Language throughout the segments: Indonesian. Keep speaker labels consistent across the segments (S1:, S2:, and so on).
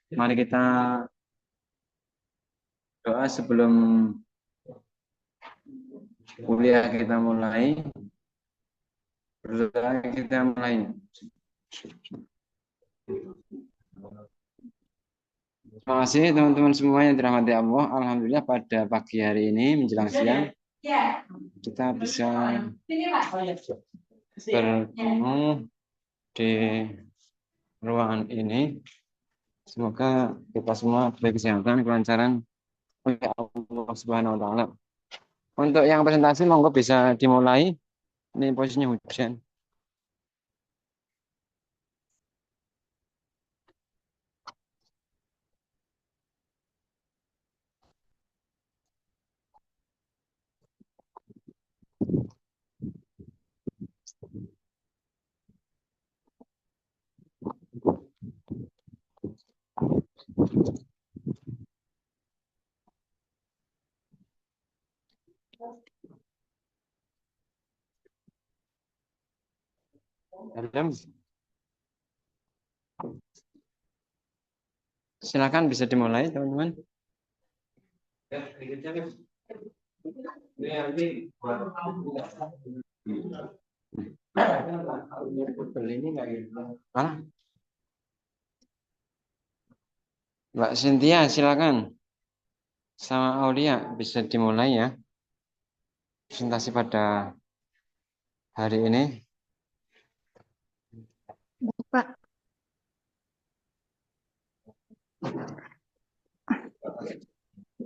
S1: Mari kita doa sebelum kuliah kita mulai. Berdoa kita mulai. Terima kasih teman-teman semua yang dirahmati Allah. Alhamdulillah pada pagi hari ini menjelang siang kita bisa bertemu di ruangan ini. Semoga kita semua diberi kesehatan, kelancaran oleh Allah Subhanahu wa taala. Untuk yang presentasi monggo bisa dimulai. Ini posisinya hujan. Adam, silakan bisa dimulai teman-teman. Mana? Mbak Cynthia silakan. Sama Aulia bisa dimulai ya. Presentasi pada hari ini.
S2: Pak.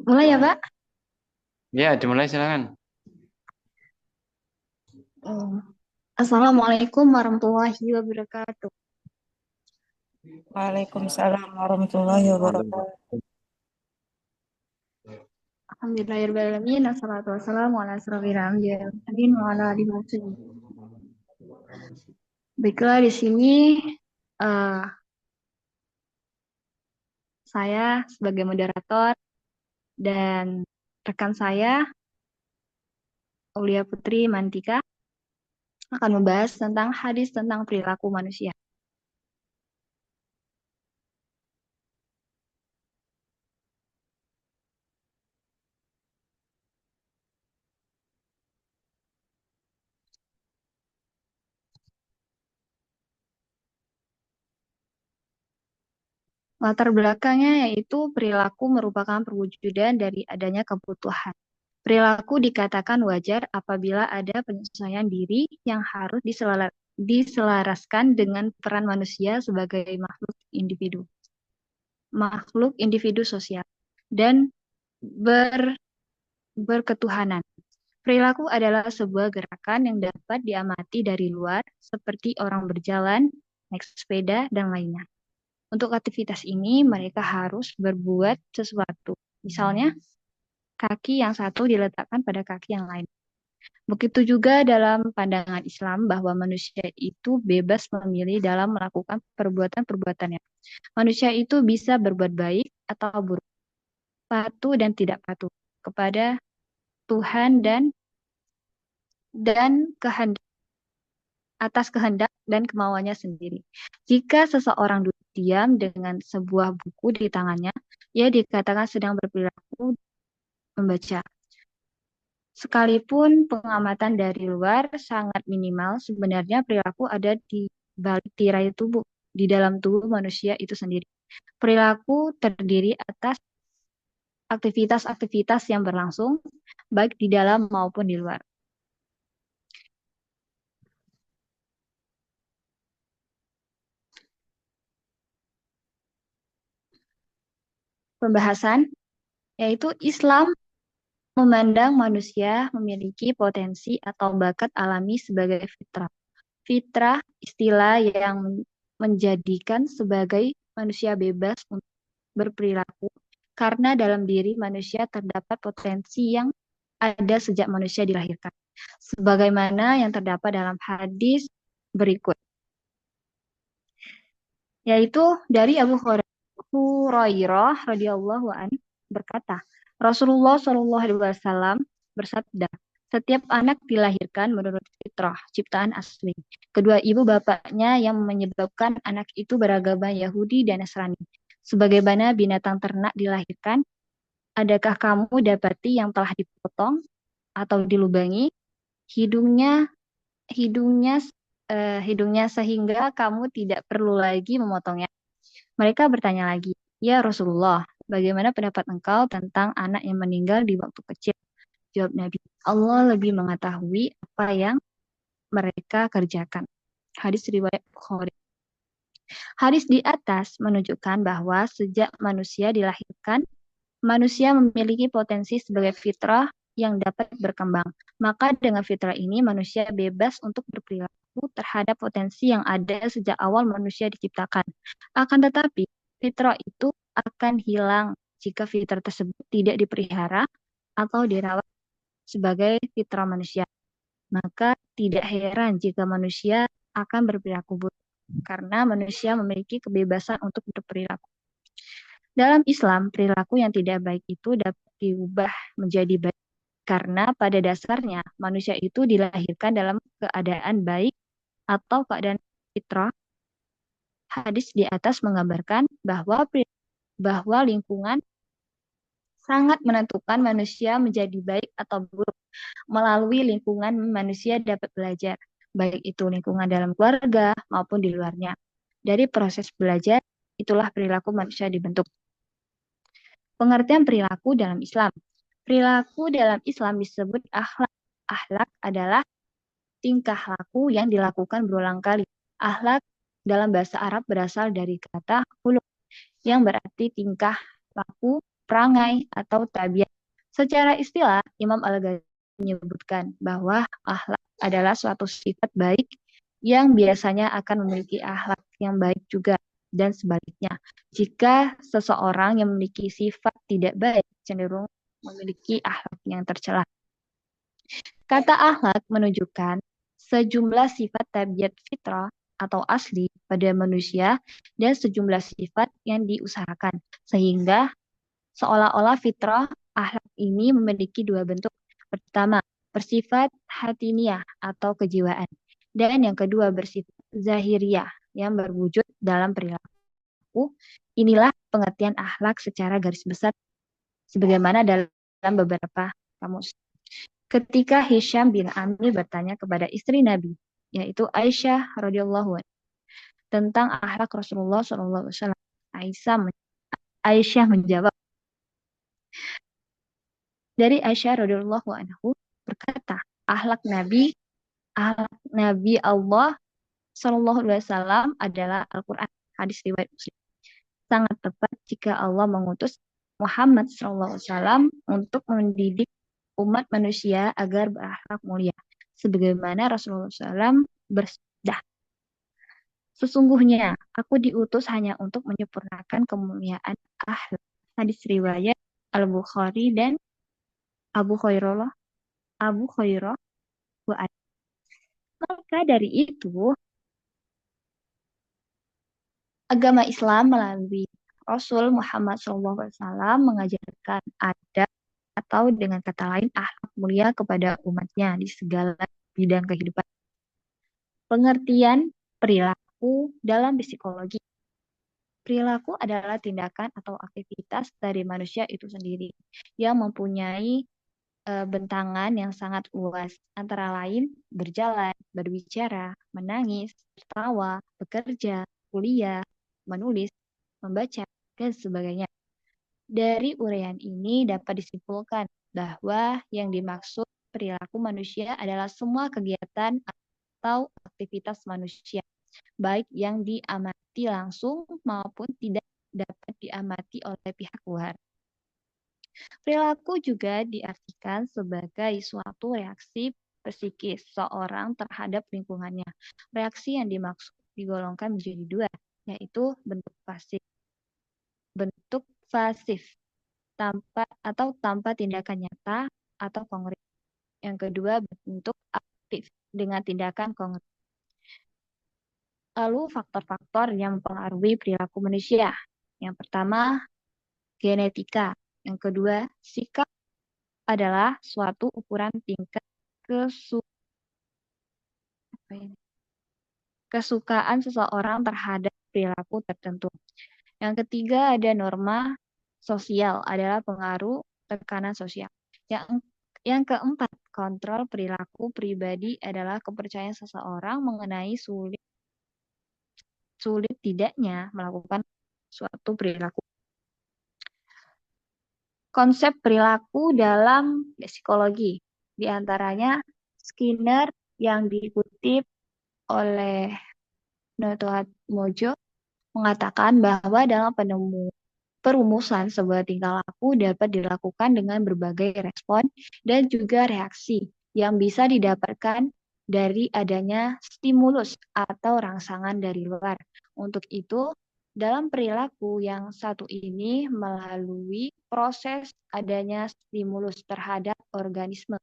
S2: Mulai ya, Pak?
S1: Ya, dimulai silakan.
S2: Assalamualaikum warahmatullahi wabarakatuh.
S3: Waalaikumsalam warahmatullahi wabarakatuh.
S2: Alhamdulillahirrahmanirrahim. Assalatu wassalamu ala asrofil anbiya'i wal mursalin wa ala alihi wasallam. Baiklah, di sini saya sebagai moderator dan rekan saya Aulia Putri Mantika akan membahas tentang hadis tentang perilaku manusia. Latar belakangnya yaitu perilaku merupakan perwujudan dari adanya kebutuhan. Perilaku dikatakan wajar apabila ada penyesuaian diri yang harus diselaraskan dengan peran manusia sebagai makhluk individu sosial dan berketuhanan. Perilaku adalah sebuah gerakan yang dapat diamati dari luar, seperti orang berjalan, naik sepeda, dan lainnya. Untuk aktivitas ini, mereka harus berbuat sesuatu. Misalnya, kaki yang satu diletakkan pada kaki yang lain. Begitu juga dalam pandangan Islam bahwa manusia itu bebas memilih dalam melakukan perbuatan-perbuatannya. Manusia itu bisa berbuat baik atau buruk, patuh dan tidak patuh kepada Tuhan dan kehendak atas kehendak dan kemauannya sendiri. Jika seseorang duduk diam dengan sebuah buku di tangannya, ia dikatakan sedang berperilaku membaca. Sekalipun pengamatan dari luar sangat minimal, sebenarnya perilaku ada di balik tirai tubuh, di dalam tubuh manusia itu sendiri. Perilaku terdiri atas aktivitas-aktivitas yang berlangsung, baik di dalam maupun di luar. Pembahasan, yaitu Islam memandang manusia memiliki potensi atau bakat alami sebagai fitrah. Fitrah istilah yang menjadikan sebagai manusia bebas untuk berperilaku karena dalam diri manusia terdapat potensi yang ada sejak manusia dilahirkan. Sebagaimana yang terdapat dalam hadis berikut. Yaitu dari Abu Hurairah radhiyallahu anhu berkata, Rasulullah Shallallahu alaihi wasallam bersabda, setiap anak dilahirkan menurut fitrah, ciptaan asli. Kedua ibu bapaknya yang menyebabkan anak itu beragama Yahudi dan Nasrani. Sebagaimana binatang ternak dilahirkan, adakah kamu dapati yang telah dipotong atau dilubangi hidungnya hidungnya hidungnya sehingga kamu tidak perlu lagi memotongnya? Mereka bertanya lagi, "Ya Rasulullah, bagaimana pendapat engkau tentang anak yang meninggal di waktu kecil?" Jawab Nabi, "Allah lebih mengetahui apa yang mereka kerjakan." Hadis riwayat Bukhari. Hadis di atas menunjukkan bahwa sejak manusia dilahirkan, manusia memiliki potensi sebagai fitrah yang dapat berkembang. Maka dengan fitrah ini manusia bebas untuk berperilaku terhadap potensi yang ada sejak awal manusia diciptakan. Akan tetapi, fitrah itu akan hilang jika fitrah tersebut tidak dipelihara atau dirawat sebagai fitrah manusia. Maka tidak heran jika manusia akan berperilaku buruk karena manusia memiliki kebebasan untuk berperilaku. Dalam Islam, perilaku yang tidak baik itu dapat diubah menjadi baik karena pada dasarnya manusia itu dilahirkan dalam keadaan baik atau keadaan fitrah. Hadis di atas menggambarkan bahwa lingkungan sangat menentukan manusia menjadi baik atau buruk. Melalui lingkungan manusia dapat belajar, baik itu lingkungan dalam keluarga maupun di luarnya. Dari proses belajar, itulah perilaku manusia dibentuk. Pengertian perilaku dalam Islam. Perilaku dalam Islam disebut akhlak. Akhlak adalah tingkah laku yang dilakukan berulang kali. Akhlak dalam bahasa Arab berasal dari kata khuluq yang berarti tingkah laku, perangai, atau tabiat. Secara istilah, Imam Al-Ghazali menyebutkan bahwa akhlak adalah suatu sifat baik yang biasanya akan memiliki akhlak yang baik juga. Dan sebaliknya, jika seseorang yang memiliki sifat tidak baik cenderung memiliki akhlak yang tercela. Kata akhlak menunjukkan sejumlah sifat tabiat fitrah atau asli pada manusia dan sejumlah sifat yang diusahakan. Sehingga seolah-olah fitrah akhlak ini memiliki dua bentuk. Pertama, bersifat hatiniah atau kejiwaan. Dan yang kedua bersifat zahiriah yang berwujud dalam perilaku. Inilah pengertian akhlak secara garis besar sebagaimana dalam beberapa kamus. Ketika Hisham bin Amir bertanya kepada istri Nabi, yaitu Aisyah radhiyallahu anha, tentang akhlak Rasulullah SAW, Aisyah menjawab, dari Aisyah radhiyallahu anhu berkata, akhlak Nabi Allah Shallallahu Alaihi Wasallam adalah Al-Quran. Hadis riwayat Muslim. Sangat tepat jika Allah mengutus Muhammad Shallallahu Alaihi Wasallam untuk mendidik umat manusia agar berakhlak mulia. Sebagaimana Rasulullah SAW bersabda, sesungguhnya aku diutus hanya untuk menyempurnakan kemuliaan akhlak. Hadis riwayat Al-Bukhari dan Abu Hurairah. Maka dari itu, agama Islam melalui Rasul Muhammad SAW mengajarkan adab atau dengan kata lain akhlak mulia kepada umatnya di segala bidang kehidupan. Pengertian perilaku dalam psikologi. Perilaku adalah tindakan atau aktivitas dari manusia itu sendiri yang mempunyai bentangan yang sangat luas, antara lain berjalan, berbicara, menangis, tertawa, bekerja, kuliah, menulis, membaca, dan sebagainya. Dari uraian ini dapat disimpulkan bahwa yang dimaksud perilaku manusia adalah semua kegiatan atau aktivitas manusia, baik yang diamati langsung maupun tidak dapat diamati oleh pihak luar. Perilaku juga diartikan sebagai suatu reaksi psikis seorang terhadap lingkungannya. Reaksi yang dimaksud digolongkan menjadi dua, yaitu bentuk pasif tanpa tindakan nyata atau konkret. Yang kedua bentuk aktif dengan tindakan konkret. Lalu faktor-faktor yang mempengaruhi perilaku manusia. Yang pertama, genetika. Yang kedua, sikap adalah suatu ukuran tingkat kesukaan seseorang terhadap perilaku tertentu. Yang ketiga ada norma sosial, adalah pengaruh tekanan sosial. Yang keempat, kontrol perilaku pribadi adalah kepercayaan seseorang mengenai sulit tidaknya melakukan suatu perilaku. Konsep perilaku dalam psikologi, di antaranya Skinner yang dikutip oleh Noto Mojo mengatakan bahwa dalam perumusan sebuah tingkah laku dapat dilakukan dengan berbagai respon dan juga reaksi yang bisa didapatkan dari adanya stimulus atau rangsangan dari luar. Untuk itu, dalam perilaku yang satu ini melalui proses adanya stimulus terhadap organisme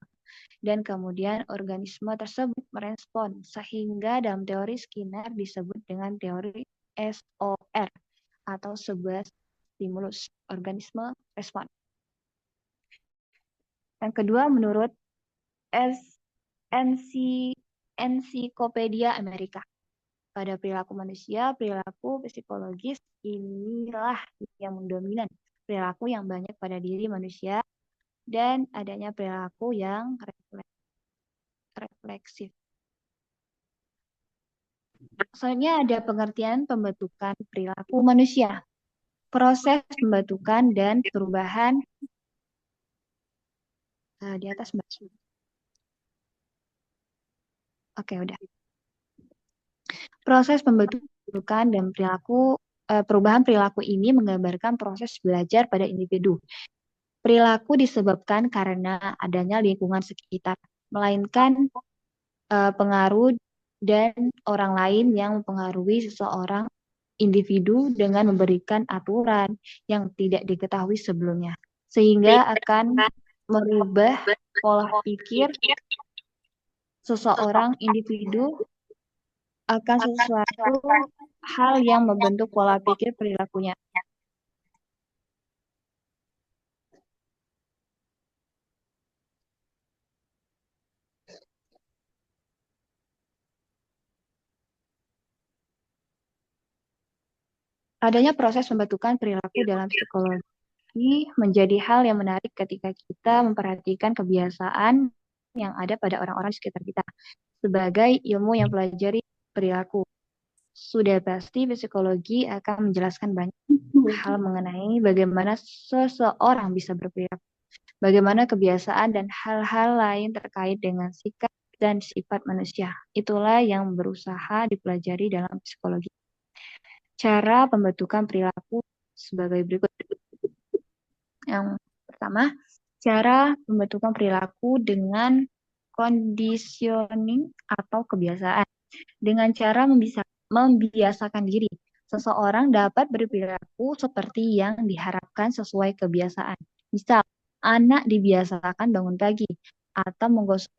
S2: dan kemudian organisme tersebut merespon, sehingga dalam teori Skinner disebut dengan teori SOR atau sebuah stimulus organisme respon. Yang kedua, menurut Ensiklopedia Amerika, pada perilaku manusia, perilaku psikologis inilah yang mendominan perilaku yang banyak pada diri manusia dan adanya perilaku yang refleksif. Selanjutnya ada pengertian pembentukan perilaku manusia. Proses pembentukan dan perubahan di atas Mbak. Oke, udah. Proses pembentukan dan perubahan perilaku ini menggambarkan proses belajar pada individu. Perilaku disebabkan karena adanya lingkungan sekitar, melainkan pengaruh dan orang lain yang mempengaruhi seseorang individu dengan memberikan aturan yang tidak diketahui sebelumnya, sehingga akan merubah pola pikir seseorang individu akan sesuatu hal yang membentuk pola pikir perilakunya. Adanya proses pembentukan perilaku dalam psikologi menjadi hal yang menarik ketika kita memperhatikan kebiasaan yang ada pada orang-orang sekitar kita. Sebagai ilmu yang pelajari perilaku, sudah pasti psikologi akan menjelaskan banyak hal mengenai bagaimana seseorang bisa berperilaku, bagaimana kebiasaan dan hal-hal lain terkait dengan sikap dan sifat manusia. Itulah yang berusaha dipelajari dalam psikologi. Cara pembentukan perilaku sebagai berikut. Yang pertama, cara pembentukan perilaku dengan conditioning atau kebiasaan. Dengan cara membiasakan diri, seseorang dapat berperilaku seperti yang diharapkan sesuai kebiasaan. Misal, anak dibiasakan bangun pagi atau menggosok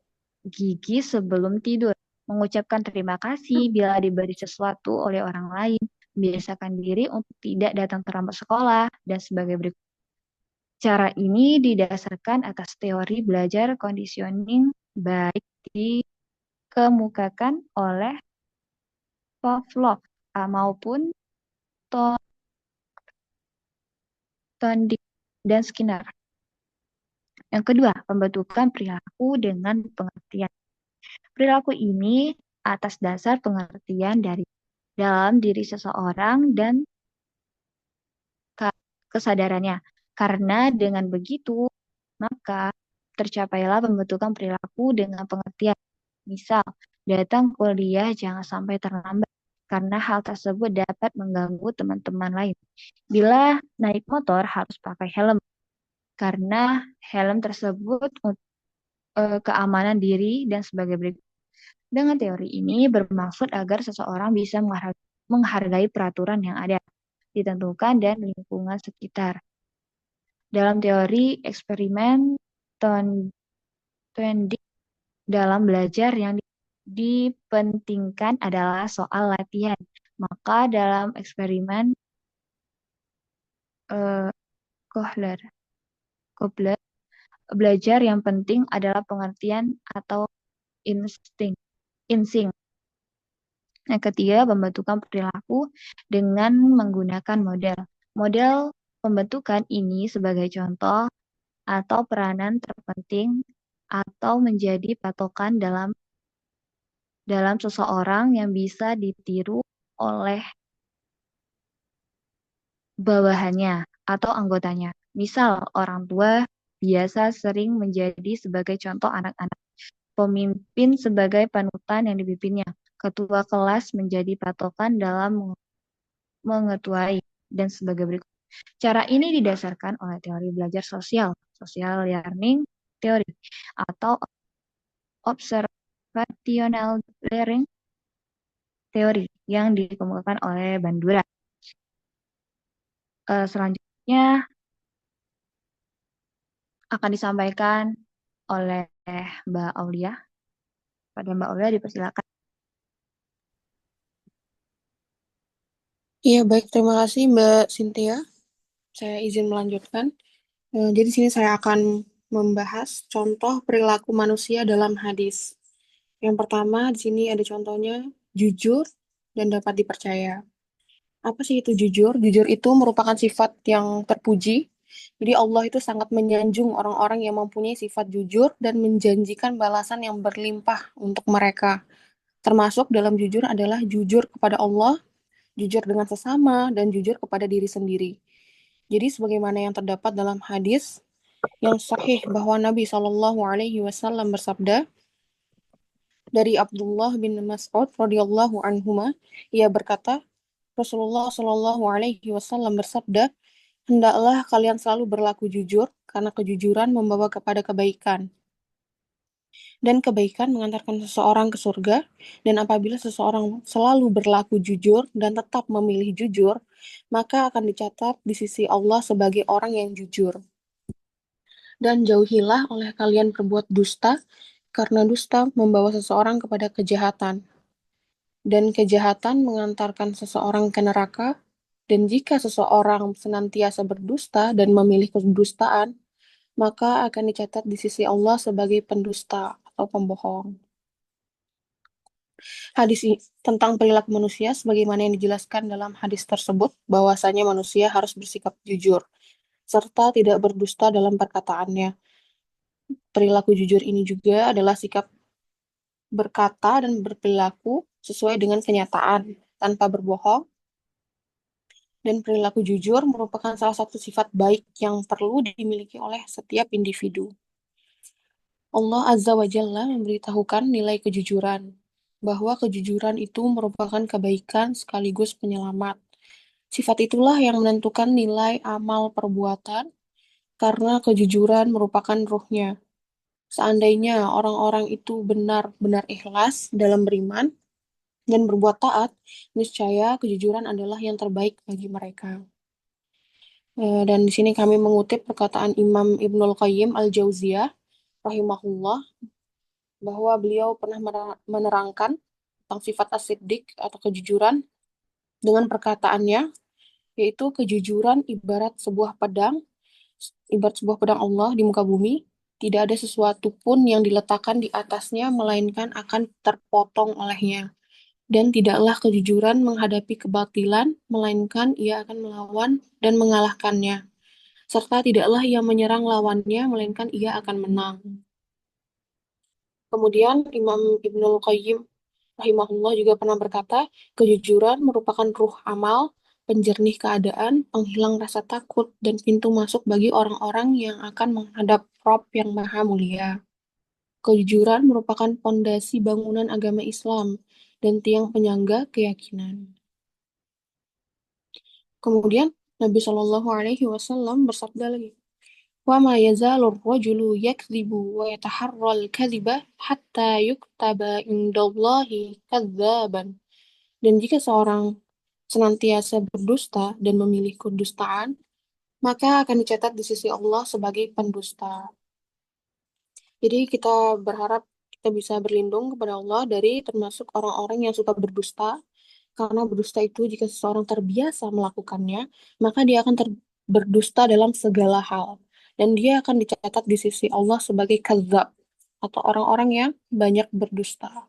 S2: gigi sebelum tidur, mengucapkan terima kasih bila diberi sesuatu oleh orang lain, membiasakan diri untuk tidak datang terlambat sekolah, dan sebagai berikut. Cara ini didasarkan atas teori belajar conditioning baik dikemukakan oleh Pavlov maupun Thorndike dan Skinner. Yang kedua, pembentukan perilaku dengan pengertian. Perilaku ini atas dasar pengertian dari dalam diri seseorang dan kesadarannya. Karena dengan begitu, maka tercapailah pembentukan perilaku dengan pengertian. Misal, datang kuliah jangan sampai terlambat, karena hal tersebut dapat mengganggu teman-teman lain. Bila naik motor harus pakai helm, karena helm tersebut keamanan diri dan sebagai berikut. Dengan teori ini bermaksud agar seseorang bisa menghargai peraturan yang ada, ditentukan dan lingkungan sekitar. Dalam teori eksperimen Thorndike, dalam belajar yang dipentingkan adalah soal latihan. Maka dalam eksperimen Kohler, belajar yang penting adalah pengertian atau insting. Yang ketiga, pembentukan perilaku dengan menggunakan model. Model pembentukan ini sebagai contoh atau peranan terpenting atau menjadi patokan dalam seseorang yang bisa ditiru oleh bawahannya atau anggotanya. Misal, orang tua biasa sering menjadi sebagai contoh anak-anak, pemimpin sebagai panutan yang dipimpinnya, ketua kelas menjadi patokan dalam mengetuai, dan sebagai berikut. Cara ini didasarkan oleh teori belajar sosial, social learning theory, atau observational learning theory yang dikemukakan oleh Bandura. Selanjutnya akan disampaikan oleh Mbak Aulia. Pada Mbak Aulia dipersilakan.
S4: Iya, baik. Terima kasih Mbak Cynthia. Saya izin melanjutkan. Jadi sini saya akan membahas contoh perilaku manusia dalam hadis. Yang pertama, di sini ada contohnya jujur dan dapat dipercaya. Apa sih itu jujur? Jujur itu merupakan sifat yang terpuji. Jadi Allah itu sangat menyanjung orang-orang yang mempunyai sifat jujur dan menjanjikan balasan yang berlimpah untuk mereka. Termasuk dalam jujur adalah jujur kepada Allah, jujur dengan sesama, dan jujur kepada diri sendiri. Jadi sebagaimana yang terdapat dalam hadis yang sahih bahwa Nabi Shallallahu Alaihi Wasallam bersabda dari Abdullah bin Mas'ud radhiyallahu anhuma, ia berkata, Rasulullah Shallallahu Alaihi Wasallam bersabda, hendaklah kalian selalu berlaku jujur karena kejujuran membawa kepada kebaikan. Dan kebaikan mengantarkan seseorang ke surga, dan apabila seseorang selalu berlaku jujur dan tetap memilih jujur, maka akan dicatat di sisi Allah sebagai orang yang jujur. Dan jauhilah oleh kalian berbuat dusta, karena dusta membawa seseorang kepada kejahatan. Dan kejahatan mengantarkan seseorang ke neraka, dan jika seseorang senantiasa berdusta dan memilih kedustaan, maka akan dicatat di sisi Allah sebagai pendusta atau pembohong. Hadis tentang perilaku manusia sebagaimana yang dijelaskan dalam hadis tersebut bahwasanya manusia harus bersikap jujur serta tidak berdusta dalam perkataannya. Perilaku jujur ini juga adalah sikap berkata dan berperilaku sesuai dengan kenyataan tanpa berbohong, dan perilaku jujur merupakan salah satu sifat baik yang perlu dimiliki oleh setiap individu. Allah Azza wa Jalla memberitahukan nilai kejujuran, bahwa kejujuran itu merupakan kebaikan sekaligus penyelamat. Sifat itulah yang menentukan nilai amal perbuatan, karena kejujuran merupakan ruhnya. Seandainya orang-orang itu benar-benar ikhlas dalam beriman dan berbuat taat, niscaya kejujuran adalah yang terbaik bagi mereka. Dan di sini kami mengutip perkataan Imam Ibnul Qayyim Al-Jauziyah rahimahullah, bahwa beliau pernah menerangkan tentang sifat as-siddiq atau kejujuran dengan perkataannya, yaitu kejujuran ibarat sebuah pedang Allah di muka bumi, tidak ada sesuatu pun yang diletakkan di atasnya melainkan akan terpotong olehnya. Dan tidaklah kejujuran menghadapi kebatilan, melainkan ia akan melawan dan mengalahkannya. Serta tidaklah ia menyerang lawannya, melainkan ia akan menang. Kemudian Imam Ibnul Qayyim rahimahullah juga pernah berkata, kejujuran merupakan ruh amal, penjernih keadaan, penghilang rasa takut, dan pintu masuk bagi orang-orang yang akan menghadap Rabb yang Maha Mulia. Kejujuran merupakan pondasi bangunan agama Islam dan tiang penyangga keyakinan. Kemudian Nabi Shallallahu Alaihi Wasallam bersabda lagi, wa ma yazalur rajulu yakdzibu wa yataharral kadziba hatta yuktaba indallahi kadzaban. Dan jika seorang senantiasa berdusta dan memilih kedustaan, maka akan dicatat di sisi Allah sebagai pendusta. Jadi kita berharap kita bisa berlindung kepada Allah dari termasuk orang-orang yang suka berdusta, karena berdusta itu jika seseorang terbiasa melakukannya, maka dia akan berdusta dalam segala hal. Dan dia akan dicatat di sisi Allah sebagai kadzab, atau orang-orang yang banyak berdusta.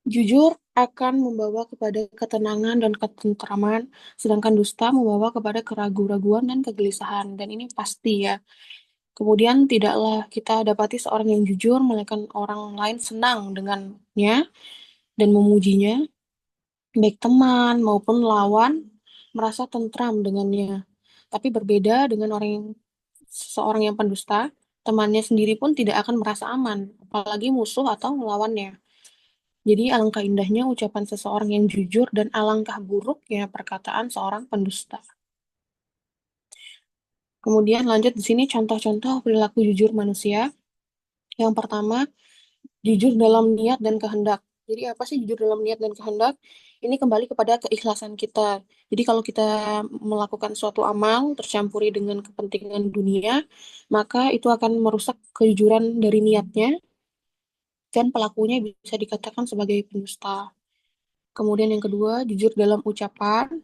S4: Jujur akan membawa kepada ketenangan dan ketentraman, sedangkan dusta membawa kepada keraguan-raguan dan kegelisahan. Dan ini pasti ya. Kemudian tidaklah kita dapati seorang yang jujur, melainkan orang lain senang dengannya dan memujinya, baik teman maupun lawan merasa tentram dengannya. Tapi berbeda dengan seseorang yang pendusta, temannya sendiri pun tidak akan merasa aman, apalagi musuh atau lawannya. Jadi alangkah indahnya ucapan seseorang yang jujur dan alangkah buruknya perkataan seorang pendusta. Kemudian lanjut di sini contoh-contoh perilaku jujur manusia. Yang pertama, jujur dalam niat dan kehendak. Jadi apa sih jujur dalam niat dan kehendak? Ini kembali kepada keikhlasan kita. Jadi kalau kita melakukan suatu amal tercampuri dengan kepentingan dunia, maka itu akan merusak kejujuran dari niatnya dan pelakunya bisa dikatakan sebagai pendusta. Kemudian yang kedua, jujur dalam ucapan.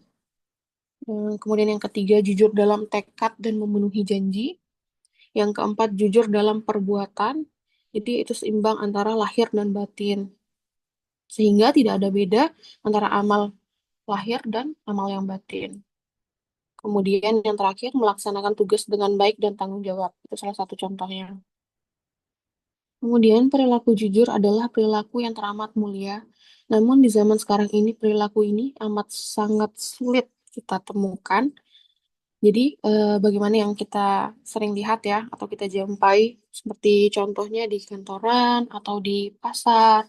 S4: Kemudian yang ketiga, jujur dalam tekad dan memenuhi janji. Yang keempat, jujur dalam perbuatan. Jadi itu seimbang antara lahir dan batin. Sehingga tidak ada beda antara amal lahir dan amal yang batin. Kemudian yang terakhir, melaksanakan tugas dengan baik dan tanggung jawab. Itu salah satu contohnya. Kemudian perilaku jujur adalah perilaku yang teramat mulia. Namun di zaman sekarang ini perilaku ini amat sangat sulit kita temukan. Jadi bagaimana yang kita sering lihat ya atau kita jumpai seperti contohnya di kantoran atau di pasar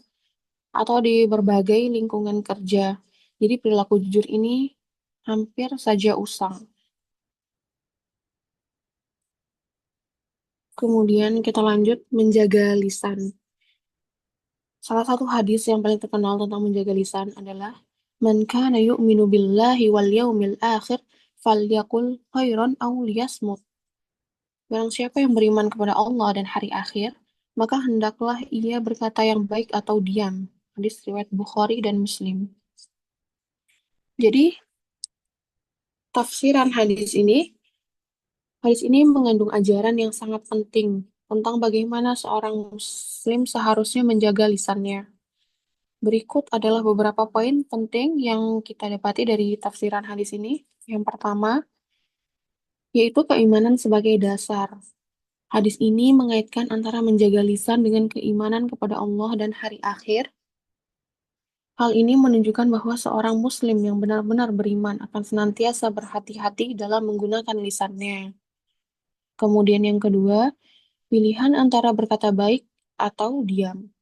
S4: atau di berbagai lingkungan kerja. Jadi perilaku jujur ini hampir saja usang. Kemudian kita lanjut menjaga lisan. Salah satu hadis yang paling terkenal tentang menjaga lisan adalah Man kana yu'minu billahi wal yaumil akhir falyakul khairan aw liyasmut. Barang siapa yang beriman kepada Allah dan hari akhir, maka hendaklah ia berkata yang baik atau diam. Hadis riwayat Bukhari dan Muslim. Jadi, tafsiran hadis ini mengandung ajaran yang sangat penting tentang bagaimana seorang muslim seharusnya menjaga lisannya. Berikut adalah beberapa poin penting yang kita dapati dari tafsiran hadis ini. Yang pertama, yaitu keimanan sebagai dasar. Hadis ini mengaitkan antara menjaga lisan dengan keimanan kepada Allah dan hari akhir. Hal ini menunjukkan bahwa seorang muslim yang benar-benar beriman akan senantiasa berhati-hati dalam menggunakan lisannya. Kemudian yang kedua, pilihan antara berkata baik atau diam.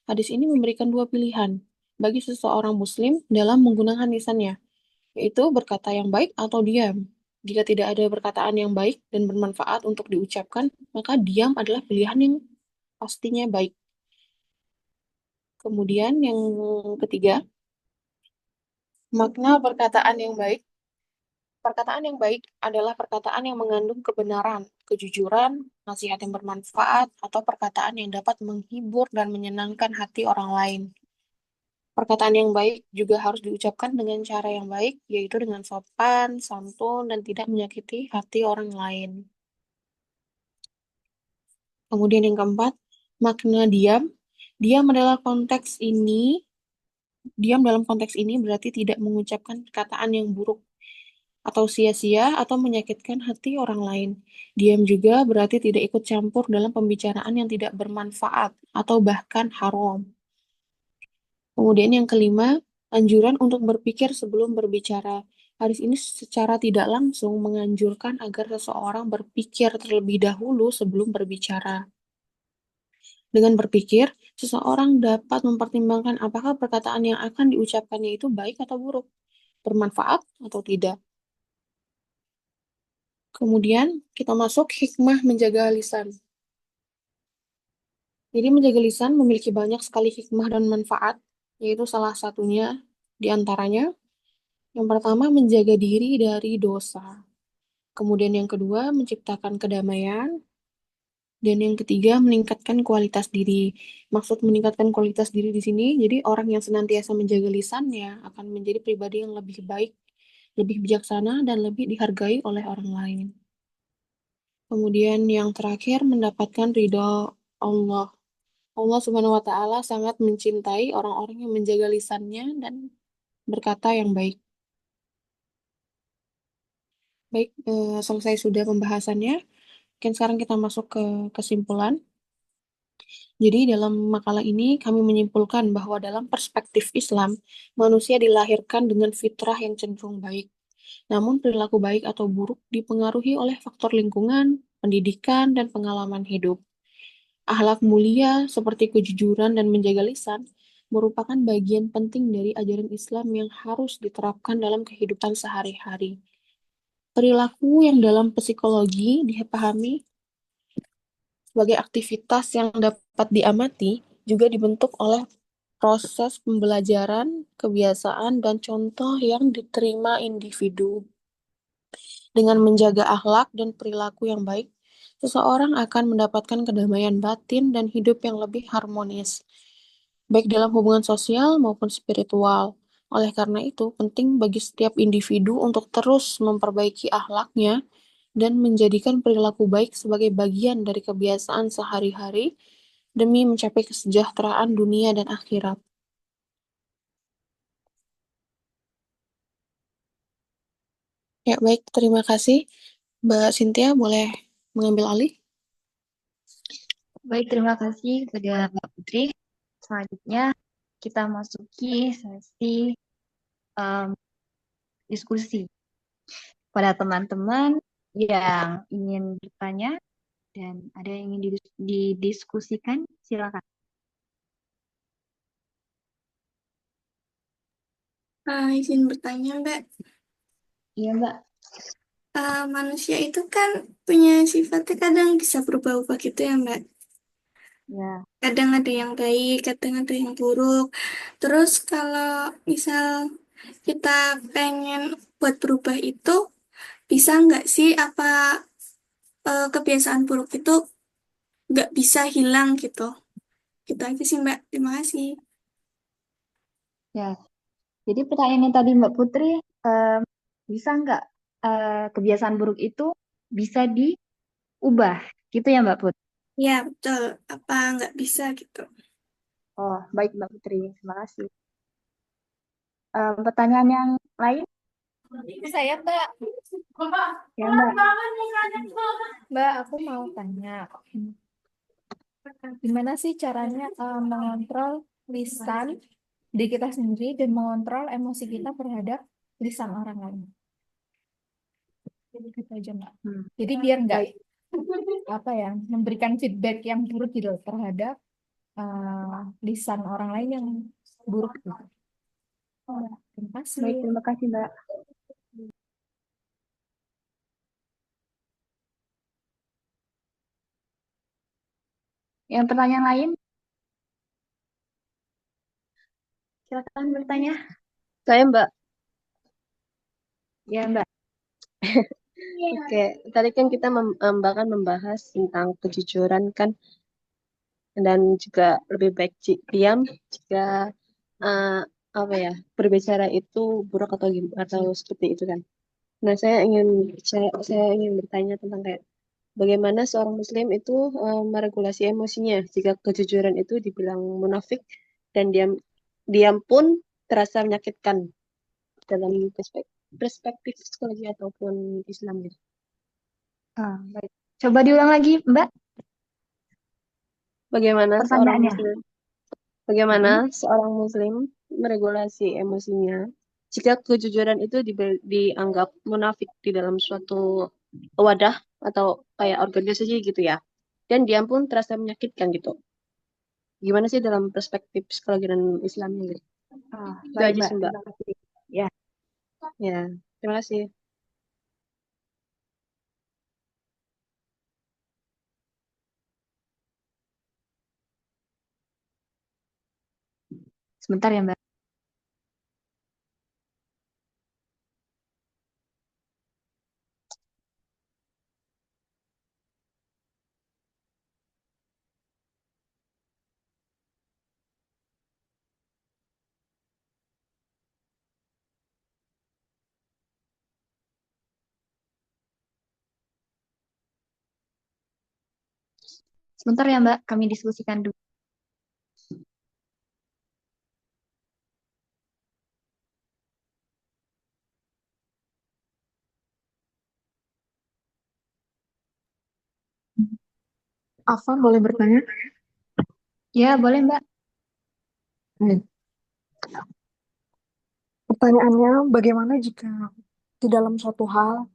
S4: Hadis ini memberikan dua pilihan bagi seseorang muslim dalam menggunakan lisannya, yaitu berkata yang baik atau diam. Jika tidak ada perkataan yang baik dan bermanfaat untuk diucapkan, maka diam adalah pilihan yang pastinya baik. Kemudian yang ketiga, makna perkataan yang baik. Perkataan yang baik adalah perkataan yang mengandung kebenaran, kejujuran, nasihat yang bermanfaat, atau perkataan yang dapat menghibur dan menyenangkan hati orang lain. Perkataan yang baik juga harus diucapkan dengan cara yang baik, yaitu dengan sopan, santun, dan tidak menyakiti hati orang lain. Kemudian yang keempat, makna diam. Diam dalam konteks ini berarti tidak mengucapkan perkataan yang buruk atau sia-sia atau menyakitkan hati orang lain. Diam juga berarti tidak ikut campur dalam pembicaraan yang tidak bermanfaat atau bahkan haram. Kemudian yang kelima, anjuran untuk berpikir sebelum berbicara. Hadis ini secara tidak langsung menganjurkan agar seseorang berpikir terlebih dahulu sebelum berbicara. Dengan berpikir, seseorang dapat mempertimbangkan apakah perkataan yang akan diucapkannya itu baik atau buruk, bermanfaat atau tidak. Kemudian kita masuk hikmah menjaga lisan. Jadi menjaga lisan memiliki banyak sekali hikmah dan manfaat, yaitu salah satunya di antaranya yang pertama menjaga diri dari dosa. Kemudian yang kedua menciptakan kedamaian. Dan yang ketiga meningkatkan kualitas diri. Maksud meningkatkan kualitas diri di sini, jadi orang yang senantiasa menjaga lisannya akan menjadi pribadi yang lebih baik, lebih bijaksana, dan lebih dihargai oleh orang lain. Kemudian yang terakhir mendapatkan ridho Allah. Allah Subhanahu wa Ta'ala sangat mencintai orang-orang yang menjaga lisannya dan berkata yang baik. Baik, selesai sudah pembahasannya. Mungkin sekarang kita masuk ke kesimpulan. Jadi dalam makalah ini kami menyimpulkan bahwa dalam perspektif Islam, manusia dilahirkan dengan fitrah yang cenderung baik. Namun perilaku baik atau buruk dipengaruhi oleh faktor lingkungan, pendidikan, dan pengalaman hidup. Akhlak mulia seperti kejujuran dan menjaga lisan merupakan bagian penting dari ajaran Islam yang harus diterapkan dalam kehidupan sehari-hari. Perilaku yang dalam psikologi dipahami sebagai aktivitas yang dapat diamati juga dibentuk oleh proses pembelajaran, kebiasaan, dan contoh yang diterima individu. Dengan menjaga akhlak dan perilaku yang baik, seseorang akan mendapatkan kedamaian batin dan hidup yang lebih harmonis, baik dalam hubungan sosial maupun spiritual. Oleh karena itu, penting bagi setiap individu untuk terus memperbaiki akhlaknya dan menjadikan perilaku baik sebagai bagian dari kebiasaan sehari-hari demi mencapai kesejahteraan dunia dan akhirat. Ya, baik, terima kasih. Mbak Cynthia boleh mengambil alih?
S2: Baik, terima kasih kepada Mbak Putri. Selanjutnya kita masuki sesi em, diskusi. Pada teman-teman yang ingin bertanya dan ada yang ingin didiskusikan, silakan.
S5: Izin bertanya, Mbak.
S2: Iya, Mbak.
S5: Manusia itu kan punya sifatnya kadang bisa berubah-ubah gitu ya, Mbak.
S2: Ya,
S5: Kadang ada yang baik, kadang ada yang buruk. Terus kalau misal kita pengen buat berubah itu, bisa nggak sih apa kebiasaan buruk itu nggak bisa hilang gitu? Gitu aja sih, Mbak. Terima kasih.
S2: ya. Jadi pertanyaan yang tadi Mbak Putri, em, bisa nggak kebiasaan buruk itu bisa diubah? Gitu ya Mbak Putri?
S5: Ya, betul. Apa nggak bisa gitu?
S2: Oh, baik Mbak Putri. Terima kasih. Pertanyaan yang lain?
S3: Saya, Mbak.
S2: Ya Mbak.
S3: Mbak, aku mau tanya, gimana sih caranya mengontrol lisan di kita sendiri dan mengontrol emosi kita terhadap lisan orang lain? Jadi gitu aja, Mbak. Jadi biar nggak
S2: Baik.
S3: apa ya memberikan feedback yang buruk gitu terhadap lisan orang lain yang buruk gitu. Terima kasih.
S2: Baik, terima kasih Mbak. Yang pertanyaan lain? Silakan bertanya.
S6: Saya Mbak,
S2: Ya Mbak.
S6: oke. Tadi kan kita bahkan membahas tentang kejujuran kan, dan juga lebih baik diam jika eh, apa ya berbicara itu buruk atau atau seperti itu kan. Nah, saya ingin bertanya tentang kayak bagaimana seorang Muslim itu meregulasi emosinya jika kejujuran itu dibilang munafik dan diam diam pun terasa menyakitkan dalam perspektif psikologi ataupun Islam gitu.
S2: Baik. Coba diulang lagi Mbak
S6: Bagaimana seorang
S2: pertanyaannya.
S6: muslim, bagaimana seorang muslim meregulasi emosinya jika kejujuran itu dianggap munafik di dalam suatu wadah atau kayak organisasi gitu ya. Dan dia pun terasa menyakitkan gitu. Gimana sih dalam perspektif psikologi dan Islamnya gitu? Itu
S2: Baik
S6: aja
S2: Mbak,
S6: sih Mbak.
S2: terima kasih. Ya,
S6: Ya, terima kasih.
S2: sebentar ya Mbak. Sebentar ya Mbak, kami diskusikan dulu.
S4: Afan boleh bertanya?
S2: Ya, boleh Mbak.
S4: Hmm. Pertanyaannya, bagaimana jika di dalam suatu hal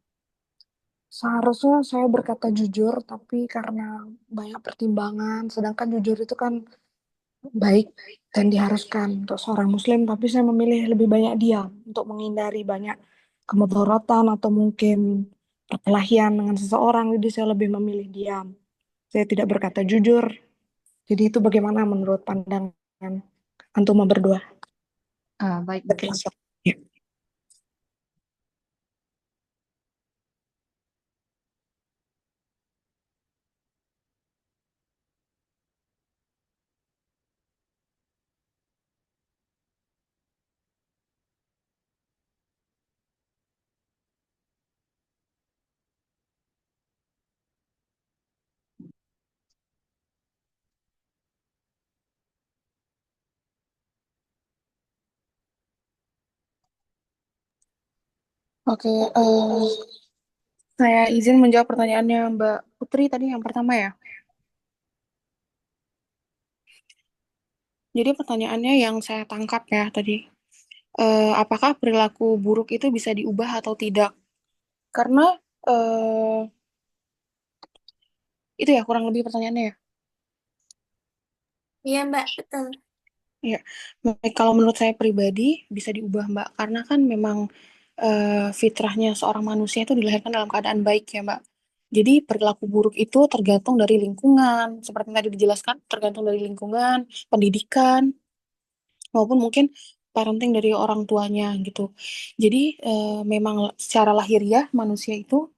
S4: seharusnya saya berkata jujur, tapi karena banyak pertimbangan, sedangkan jujur itu kan baik dan diharuskan untuk seorang muslim, tapi saya memilih lebih banyak diam untuk menghindari banyak kemudaratan atau mungkin perkelahian dengan seseorang, jadi saya lebih memilih diam. Saya tidak berkata jujur. Jadi itu bagaimana menurut pandangan antum berdua?
S2: Baik, baik.
S4: Sekilas waktu. Ya. Oke, saya izin menjawab pertanyaannya Mbak Putri tadi yang pertama ya. Jadi pertanyaannya yang saya tangkap ya tadi, apakah perilaku buruk itu bisa diubah atau tidak? Karena eh, itu ya kurang lebih pertanyaannya ya.
S5: Iya, Mbak, betul.
S4: Ya, baik, kalau menurut saya pribadi bisa diubah Mbak, karena kan memang fitrahnya seorang manusia itu dilahirkan dalam keadaan baik ya Mbak. Jadi perilaku buruk itu tergantung dari lingkungan, seperti yang tadi dijelaskan, tergantung dari lingkungan, pendidikan, maupun mungkin parenting dari orang tuanya gitu. Jadi memang secara lahiriah manusia itu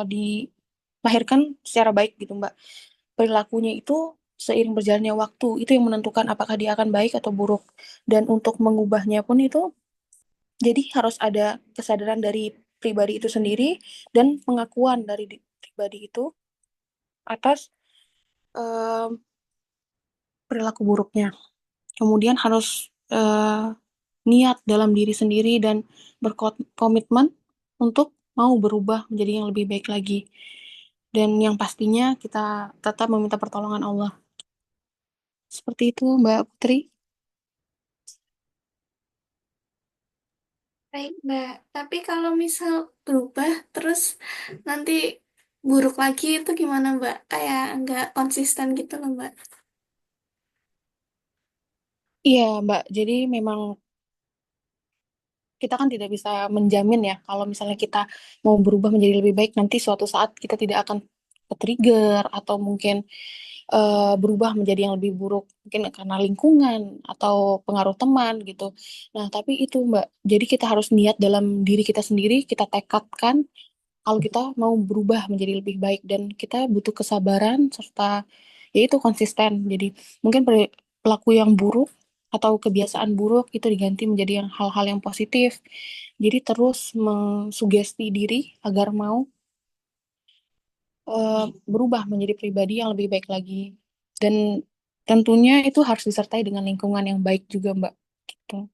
S4: dilahirkan secara baik gitu Mbak. Perilakunya itu seiring berjalannya waktu itu yang menentukan apakah dia akan baik atau buruk. Dan untuk mengubahnya pun itu jadi harus ada kesadaran dari pribadi itu sendiri dan pengakuan dari pribadi itu atas eh, perilaku buruknya. Kemudian harus niat dalam diri sendiri dan berkomitmen untuk mau berubah menjadi yang lebih baik lagi. Dan yang pastinya kita tetap meminta pertolongan Allah. Seperti itu, Mbak Putri.
S5: Baik, Mbak. Tapi kalau misal berubah terus nanti buruk lagi itu gimana, Mbak? Kayak nggak konsisten gitu loh, Mbak.
S4: Iya, Mbak. Jadi memang kita kan tidak bisa menjamin ya kalau misalnya kita mau berubah menjadi lebih baik nanti suatu saat kita tidak akan ke-trigger atau mungkin berubah menjadi yang lebih buruk mungkin karena lingkungan atau pengaruh teman gitu. Nah, tapi itu Mbak. Jadi kita harus niat dalam diri kita sendiri, kita tekadkan kalau kita mau berubah menjadi lebih baik dan kita butuh kesabaran serta yaitu konsisten. Jadi mungkin pelaku yang buruk atau kebiasaan buruk itu diganti menjadi yang hal-hal yang positif. Jadi terus mengsugesti diri agar mau berubah menjadi pribadi yang lebih baik lagi. Dan tentunya itu harus disertai dengan lingkungan yang baik juga, Mbak. Gitu.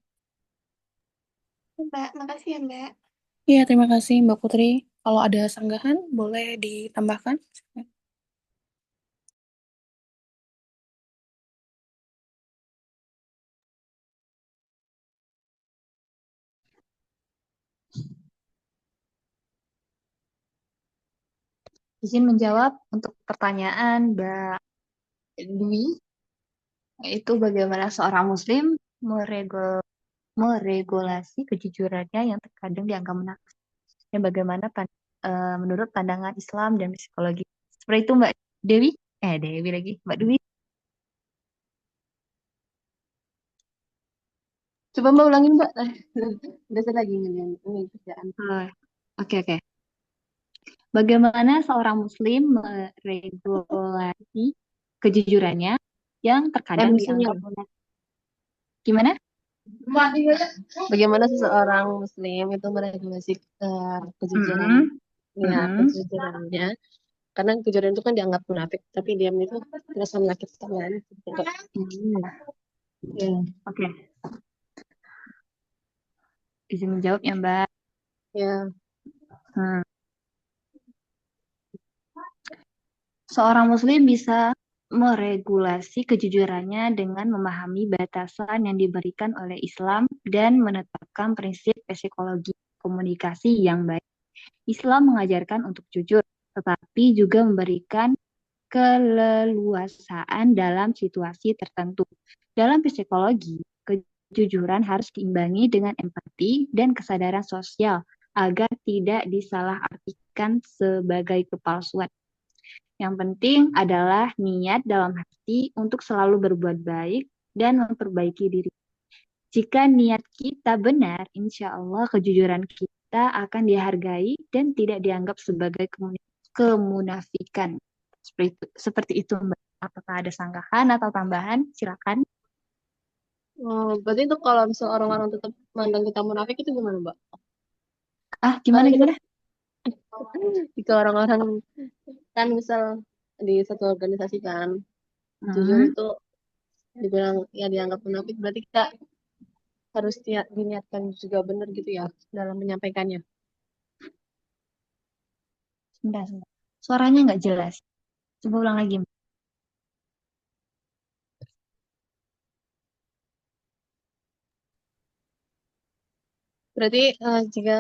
S5: Mbak, makasih ya, Mbak.
S4: Iya, terima kasih Mbak Putri. Kalau ada sanggahan, boleh ditambahkan.
S2: Izin menjawab untuk pertanyaan Mbak Dwi, yaitu bagaimana seorang Muslim meregulasi kejujurannya yang terkadang dianggap menakut dan bagaimana menurut pandangan Islam dan psikologi. Seperti itu Mbak Dewi, Dewi lagi, Mbak Dwi.
S6: Coba Mbak ulangin Mbak. Udah saya lagi ini kerjaan.
S2: Oh, oke oke. Bagaimana seorang Muslim meregulasi kejujurannya yang terkadang
S6: Emosinya.
S2: dianggap menakut. Gimana?
S6: Bagaimana seseorang Muslim itu meregulasi kejujuran
S2: Mm-mm,
S6: ya
S2: mm-mm.
S6: kejujurannya karena kejujuran itu kan dianggap munafik tapi diam itu terasa menyakitkan kan gitu.
S2: Oke, izin menjawab ya Mbak.
S6: Ya,
S2: Hmm. Seorang muslim bisa meregulasi kejujurannya dengan memahami batasan yang diberikan oleh Islam dan menetapkan prinsip psikologi komunikasi yang baik. Islam mengajarkan untuk jujur, tetapi juga memberikan keleluasaan dalam situasi tertentu. Dalam psikologi, kejujuran harus diimbangi dengan empati dan kesadaran sosial agar tidak disalahartikan sebagai kepalsuan. Yang penting adalah niat dalam hati untuk selalu berbuat baik dan memperbaiki diri. Jika niat kita benar, insya Allah kejujuran kita akan dihargai dan tidak dianggap sebagai kemunafikan. Seperti itu, Mbak. Apakah ada sanggahan atau tambahan? Silakan.
S6: Oh, berarti itu kalau misal orang-orang tetap mandang kita munafik itu gimana, Mbak?
S2: Gimana,
S6: Karena
S2: gimana?
S6: jika orang-orang kan misal di satu organisasi kan, jujur
S2: Hmm,
S6: itu dibilang ya dianggap munafik, berarti kita harus diniatkan juga benar gitu ya dalam menyampaikannya.
S2: sebentar, sebentar. Suaranya nggak jelas. Coba ulang lagi, Mbak.
S6: Berarti jika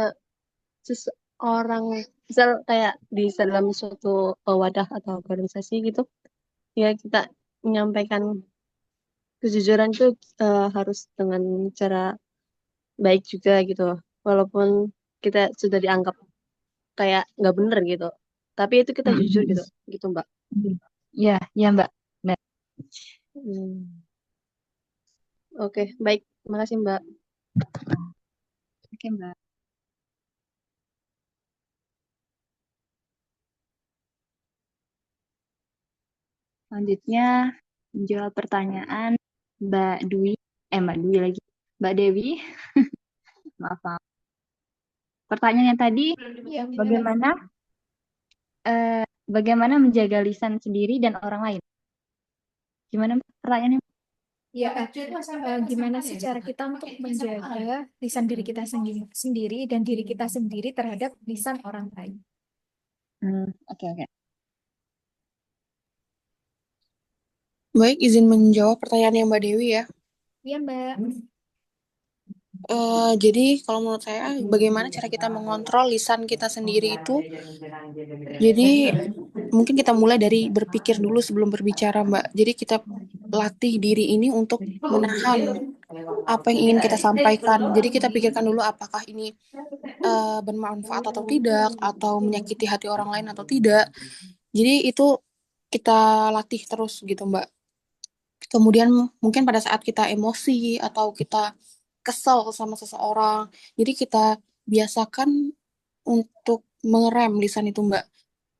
S6: seseorang misal kayak di dalam suatu wadah atau organisasi gitu, ya kita menyampaikan kejujuran itu harus dengan cara baik juga gitu, walaupun kita sudah dianggap kayak nggak bener gitu, tapi itu kita jujur
S2: Hmm,
S6: gitu, gitu Mbak.
S2: ya, ya, Mbak. Nah,
S6: Hmm. Oke, baik, makasih Mbak.
S2: oke, Mbak. Selanjutnya, menjawab pertanyaan Mbak Dwi. Mbak Dwi lagi. Mbak Dewi, maaf, maaf. Pertanyaannya tadi,
S3: Ya,
S2: bagaimana bagaimana menjaga lisan sendiri dan orang lain? Gimana Mbak, pertanyaannya?
S3: ya, gimana sih cara kita untuk menjaga lisan diri kita sendiri dan diri kita sendiri terhadap lisan orang lain?
S2: Oke, oke.
S4: Baik, izin menjawab pertanyaannya Mbak Dewi ya.
S3: Iya, Mbak.
S4: Jadi kalau menurut saya, bagaimana cara kita mengontrol lisan kita sendiri itu? Jadi mungkin kita mulai dari berpikir dulu sebelum berbicara, Mbak. Jadi kita latih diri ini untuk menahan apa yang ingin kita sampaikan. Jadi kita pikirkan dulu apakah ini bermanfaat atau tidak, atau menyakiti hati orang lain atau tidak. Jadi itu kita latih terus gitu, Mbak. Kemudian mungkin pada saat kita emosi atau kita kesel sama seseorang, jadi kita biasakan untuk mengerem lisan itu, Mbak.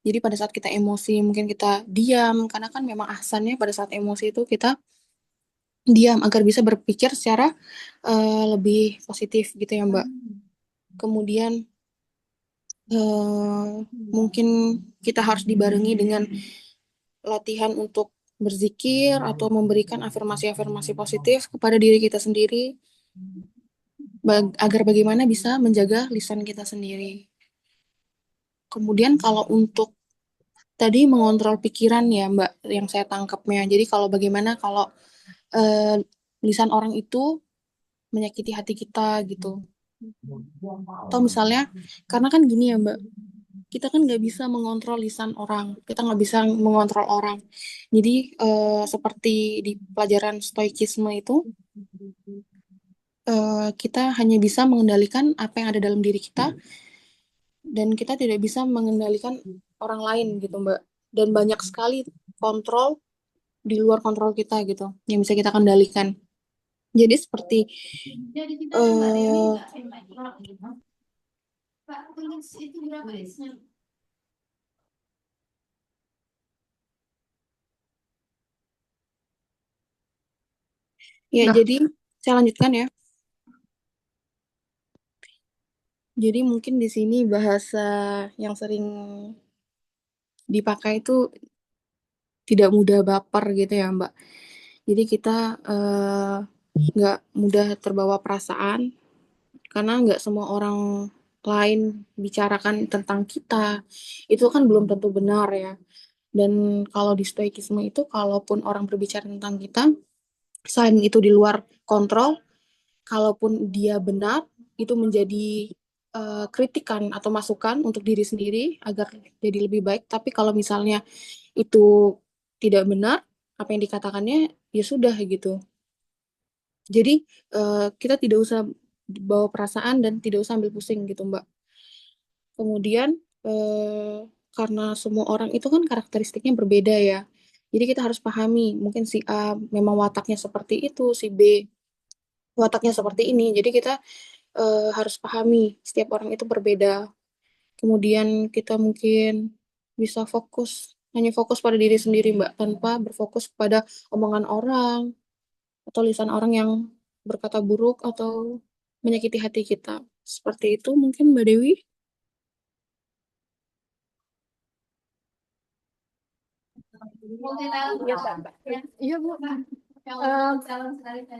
S4: Jadi pada saat kita emosi mungkin kita diam, karena kan memang ahsannya pada saat emosi itu kita diam agar bisa berpikir secara lebih positif gitu ya, Mbak. Kemudian mungkin kita harus dibarengi dengan latihan untuk berzikir atau memberikan afirmasi-afirmasi positif kepada diri kita sendiri agar bagaimana bisa menjaga lisan kita sendiri. Kemudian kalau untuk tadi mengontrol pikiran ya Mbak, yang saya tangkapnya. Jadi kalau bagaimana kalau eh, lisan orang itu menyakiti hati kita gitu. Atau misalnya, karena kan gini ya Mbak, kita kan nggak bisa mengontrol lisan orang, kita nggak bisa mengontrol orang. Jadi seperti di pelajaran stoikisme itu, kita hanya bisa mengendalikan apa yang ada dalam diri kita, dan kita tidak bisa mengendalikan orang lain gitu Mbak. Dan banyak sekali kontrol di luar kontrol kita gitu, yang bisa kita kendalikan. Jadi seperti eh ya,
S2: Loh,
S4: jadi saya lanjutkan ya. Jadi mungkin di sini bahasa yang sering dipakai itu tidak mudah baper gitu ya Mbak. Jadi kita nggak mudah terbawa perasaan karena nggak semua orang lain bicarakan tentang kita. Itu kan belum tentu benar ya. Dan kalau di stoikisme itu, kalaupun orang berbicara tentang kita, selain itu di luar kontrol, kalaupun dia benar, itu menjadi kritikan atau masukan untuk diri sendiri agar jadi lebih baik. Tapi kalau misalnya itu tidak benar, apa yang dikatakannya, ya sudah gitu. Jadi kita tidak usah bawa perasaan dan tidak usah ambil pusing gitu, Mbak. Kemudian karena semua orang itu kan karakteristiknya berbeda ya. Jadi kita harus pahami, mungkin si A memang wataknya seperti itu, si B wataknya seperti ini. Jadi kita harus pahami setiap orang itu berbeda. Kemudian kita mungkin bisa hanya fokus pada diri sendiri, Mbak, tanpa berfokus pada omongan orang atau lisan orang yang berkata buruk atau menyakiti hati kita. Seperti itu mungkin Mbak Dewi.
S3: Iya, Mbak. Iya, Bu.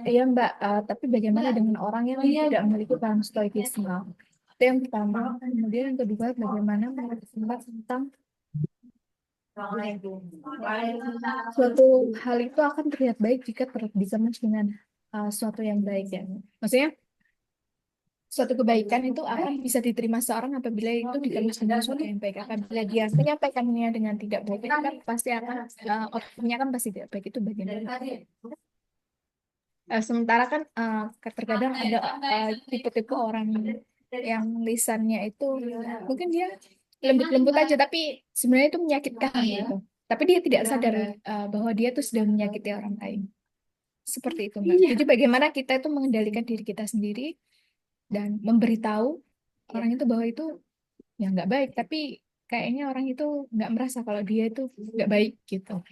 S3: Iya, Mbak. Tapi bagaimana dengan orang yang tidak memiliki paham stoikisme? Itu yang pertama. Kemudian yang kedua, bagaimana menurut Mbak tentang suatu hal itu akan terlihat baik jika dikemas dengan suatu yang baik ya. Maksudnya suatu kebaikan itu akan bisa diterima seorang apabila itu dikemas dengan sesuatu yang baik. Apabila dia menyampaikannya dengan tidak baik, itu kan pasti akan outcome-nya kan pasti tidak baik. Itu bagaimana? Sementara kan terkadang ada tipe-tipe orang yang lisannya itu mungkin dia lembut-lembut aja, tapi sebenarnya itu menyakitkan gitu. Tapi dia tidak sadar bahwa dia tuh sudah menyakiti orang lain. Seperti itu, Mbak. Jadi bagaimana kita itu mengendalikan diri kita sendiri dan memberitahu orang itu bahwa itu ya nggak baik, tapi kayaknya orang itu nggak merasa kalau dia itu nggak baik gitu.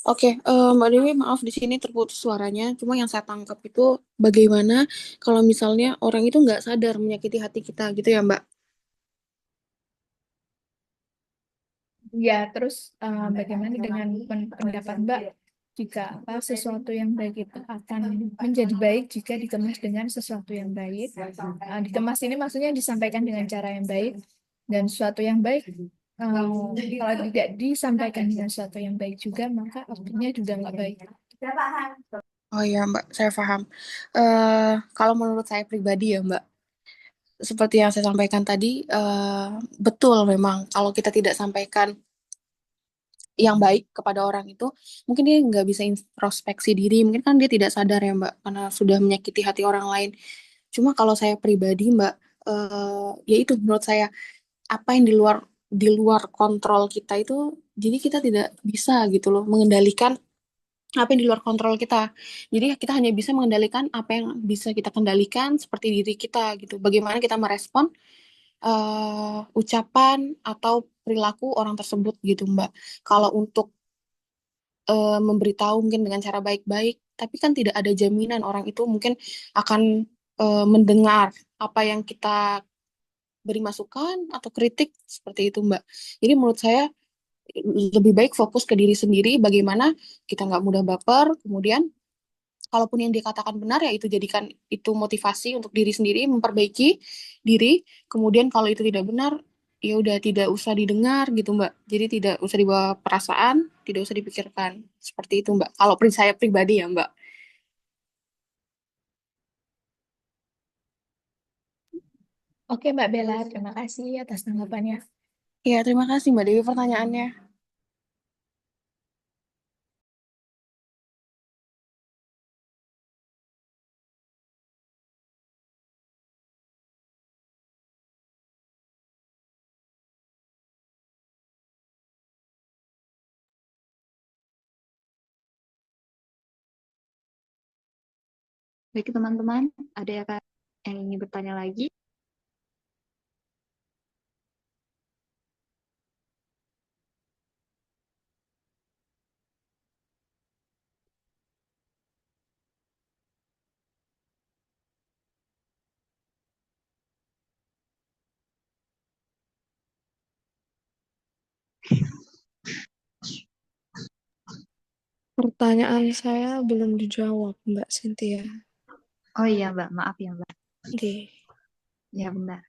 S4: Oke, Mbak Dewi, maaf di sini terputus suaranya. Cuma yang saya tangkap itu bagaimana kalau misalnya orang itu nggak sadar menyakiti hati kita gitu ya, Mbak?
S3: Ya, terus bagaimana dengan pendapat Mbak jika apa sesuatu yang baik itu akan menjadi baik jika dikemas dengan sesuatu yang baik. Dikemas ini maksudnya disampaikan dengan cara yang baik dan sesuatu yang baik kalau tidak disampaikan dengan sesuatu yang baik juga maka artinya juga nggak baik.
S4: Oh iya, Mbak, saya paham. Kalau menurut saya pribadi ya, Mbak, seperti yang saya sampaikan tadi, betul memang kalau kita tidak sampaikan yang baik kepada orang itu, mungkin dia nggak bisa introspeksi diri, mungkin kan dia tidak sadar ya Mbak, karena sudah menyakiti hati orang lain. Cuma kalau saya pribadi Mbak, ya itu menurut saya apa yang di luar kontrol kita itu, jadi kita tidak bisa gitu loh mengendalikan apa yang di luar kontrol kita. Jadi kita hanya bisa mengendalikan apa yang bisa kita kendalikan seperti diri kita gitu. Bagaimana kita merespon ucapan atau perilaku orang tersebut gitu Mbak. Kalau untuk memberitahu mungkin dengan cara baik-baik, tapi kan tidak ada jaminan orang itu mungkin akan mendengar apa yang kita beri masukan atau kritik seperti itu, Mbak. Jadi menurut saya lebih baik fokus ke diri sendiri, bagaimana kita nggak mudah baper, kemudian kalaupun yang dikatakan benar ya itu jadikan itu motivasi untuk diri sendiri, memperbaiki diri, kemudian kalau itu tidak benar, ya udah tidak usah didengar gitu Mbak. Jadi tidak usah dibawa perasaan, tidak usah dipikirkan. Seperti itu Mbak. Kalau saya pribadi ya Mbak.
S3: Oke Mbak Bella, terima kasih atas tanggapannya.
S4: Ya, terima kasih Mbak Dewi pertanyaannya.
S2: Baik teman-teman, ada yang ingin bertanya lagi?
S4: Pertanyaan saya belum dijawab, Mbak Cynthia.
S2: Oh iya Mbak, maaf ya Mbak.
S4: Oke.
S2: Ya benar.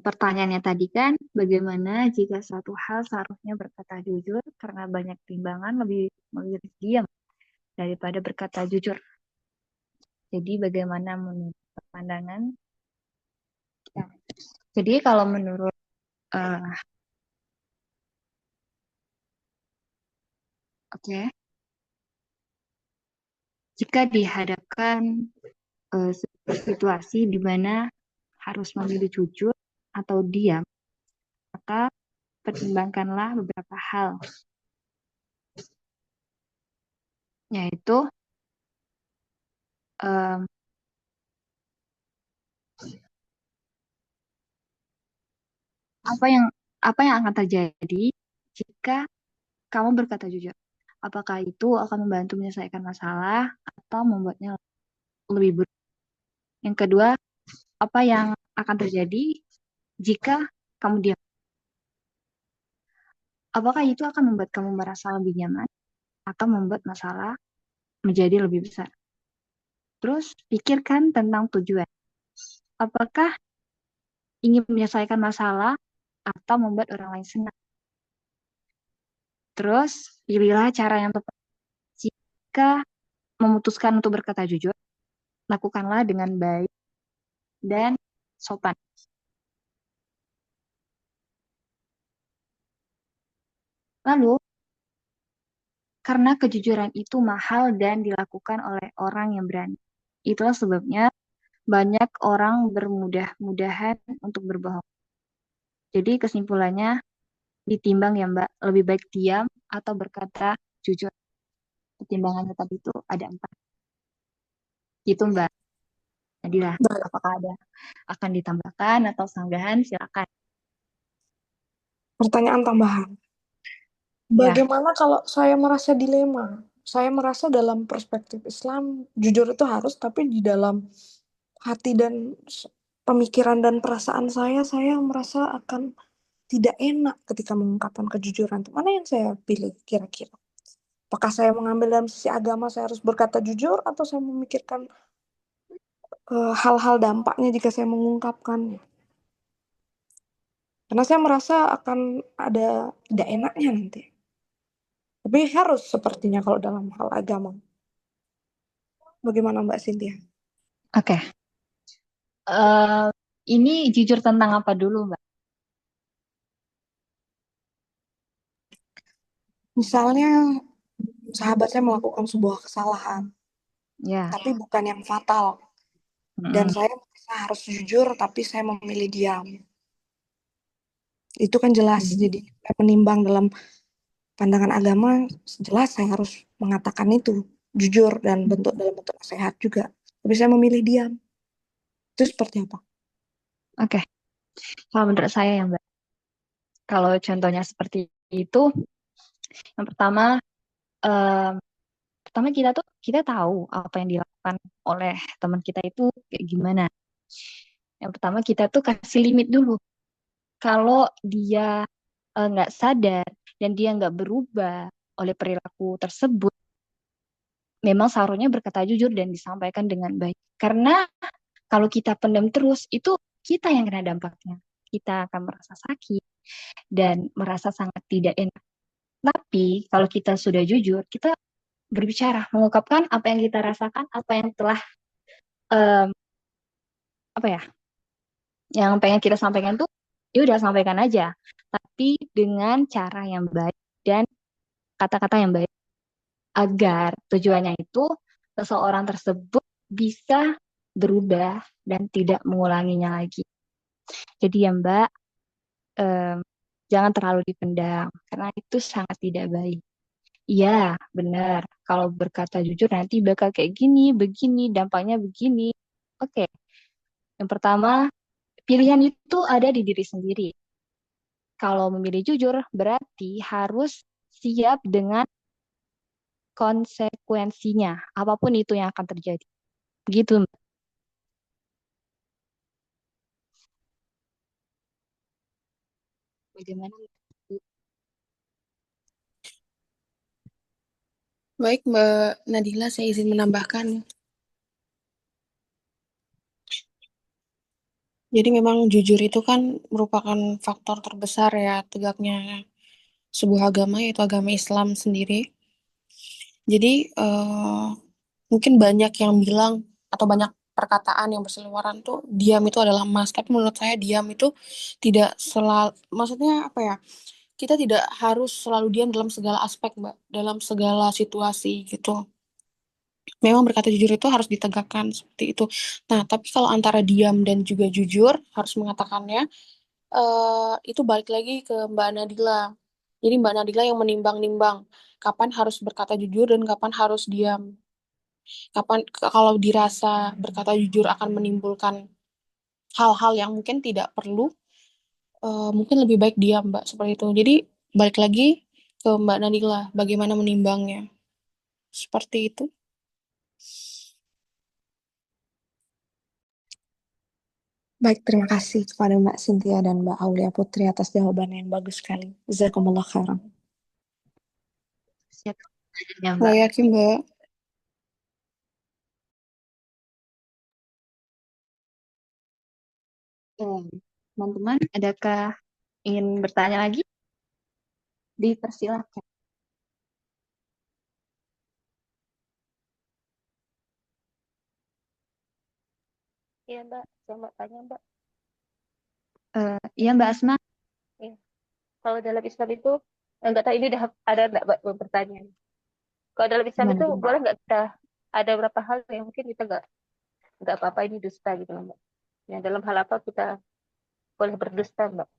S2: Pertanyaannya tadi kan, bagaimana jika suatu hal seharusnya berkata jujur karena banyak timbangan lebih memilih diam daripada berkata jujur. Jadi bagaimana menurut pandangan? Ya. Jadi kalau menurut eh, oke, jika dihadapkan situasi di mana harus memilih jujur atau diam, maka pertimbangkanlah beberapa hal, yaitu em, apa yang akan terjadi jika kamu berkata jujur. Apakah itu akan membantu menyelesaikan masalah atau membuatnya lebih buruk? Yang kedua, apa yang akan terjadi jika kamu diam? Apakah itu akan membuat kamu merasa lebih nyaman atau membuat masalah menjadi lebih besar? Terus pikirkan tentang tujuan. Apakah ingin menyelesaikan masalah atau membuat orang lain senang? Terus pilihlah cara yang tepat. Jika memutuskan untuk berkata jujur, lakukanlah dengan baik dan sopan. Lalu, karena kejujuran itu mahal dan dilakukan oleh orang yang berani. Itulah sebabnya banyak orang bermudah-mudahan untuk berbohong. Jadi kesimpulannya, ditimbang ya Mbak, lebih baik diam atau berkata jujur. Pertimbangannya tadi itu ada 4. Gitu Mbak. Jadilah,
S4: Baik,
S2: apakah ada akan ditambahkan atau sanggahan? Silakan.
S4: pertanyaan tambahan.
S2: Ya,
S4: Bagaimana kalau saya merasa dilema? Saya merasa dalam perspektif Islam, jujur itu harus, tapi di dalam hati dan pemikiran dan perasaan saya merasa akan tidak enak ketika mengungkapkan kejujuran. Mana yang saya pilih kira-kira? Apakah saya mengambil dalam sisi agama, saya harus berkata jujur, atau saya memikirkan hal-hal dampaknya jika saya mengungkapkannya? Karena saya merasa akan ada tidak enaknya nanti. Tapi harus sepertinya kalau dalam hal agama. Bagaimana Mbak Cynthia?
S2: oke. Eh, ini jujur tentang apa dulu Mbak?
S4: Misalnya sahabat saya melakukan sebuah kesalahan,
S2: Ya.
S4: tapi bukan yang fatal. Dan
S2: Mm-mm.
S4: saya merasa harus jujur, tapi saya memilih diam. Itu kan jelas. Jadi saya menimbang dalam pandangan agama, jelas saya harus mengatakan itu. Jujur dan dalam bentuk nasihat juga. Tapi saya memilih diam. Itu seperti apa?
S2: Oke, kalau menurut saya ya Mbak, kalau contohnya seperti itu, yang pertama, em, kita tahu apa yang dilakukan oleh teman kita itu kayak gimana. Yang pertama kita tuh kasih limit dulu. Kalau dia nggak sadar dan dia nggak berubah oleh perilaku tersebut, memang seharusnya berkata jujur dan disampaikan dengan baik. Karena kalau kita pendam terus, itu kita yang kena dampaknya. Kita akan merasa sakit dan merasa sangat tidak enak. Tapi kalau kita sudah jujur, kita berbicara, mengungkapkan apa yang kita rasakan, apa yang telah em, apa ya, yang pengen kita sampaikan tuh, ya udah sampaikan aja. Tapi dengan cara yang baik dan kata-kata yang baik agar tujuannya itu seseorang tersebut bisa berubah dan tidak mengulanginya lagi. Jadi ya Mbak, em, jangan terlalu dipendam karena itu sangat tidak baik. Iya, benar. Kalau berkata jujur nanti bakal kayak gini, begini, dampaknya begini. Oke, yang pertama, pilihan itu ada di diri sendiri. Kalau memilih jujur, berarti harus siap dengan konsekuensinya, apapun itu yang akan terjadi. Begitu, Mbak. Bagaimana?
S4: Baik, Mbak Nadila, saya izin menambahkan. Jadi memang jujur itu kan merupakan faktor terbesar ya tegaknya sebuah agama, yaitu agama Islam sendiri. Jadi mungkin banyak yang bilang atau banyak perkataan yang berseliweran tuh diam itu adalah emas. Tapi menurut saya diam itu tidak selalu, maksudnya apa ya? Kita tidak harus selalu diam dalam segala aspek, Mbak, dalam segala situasi gitu. Memang berkata jujur itu harus ditegakkan seperti itu. Nah, tapi kalau antara diam dan juga jujur harus mengatakannya, itu balik lagi ke Mbak Nadila. Jadi Mbak Nadila yang menimbang-nimbang kapan harus berkata jujur dan kapan harus diam. Kapan kalau dirasa berkata jujur akan menimbulkan hal-hal yang mungkin tidak perlu, mungkin lebih baik diam, Mbak, seperti itu. Jadi balik lagi ke Mbak Nadila, bagaimana menimbangnya. Seperti itu.
S7: Baik, terima kasih kepada Mbak Cynthia dan Mbak Aulia Putri atas jawaban yang bagus sekali. Jazakumullah khairan.
S2: Siap ya,
S4: Saya
S2: Mbak.
S4: yakin, Mbak.
S2: Teman-teman, adakah ingin bertanya lagi? Dipersilahkan.
S6: Iya, Mbak. Saya mau tanya, Mbak.
S2: Iya, Mbak Asma.
S6: Iya. Kalau dalam Islam itu, nggak tahu ini udah ada nggak Mbak pertanyaan. Kalau dalam Islam
S2: Gimana,
S6: itu
S2: Mbak?
S6: boleh nggak kita ada beberapa hal yang mungkin kita nggak apa-apa ini dusta gitu loh, Mbak. Ya, dalam hal apa kita boleh berdusta, Mbak?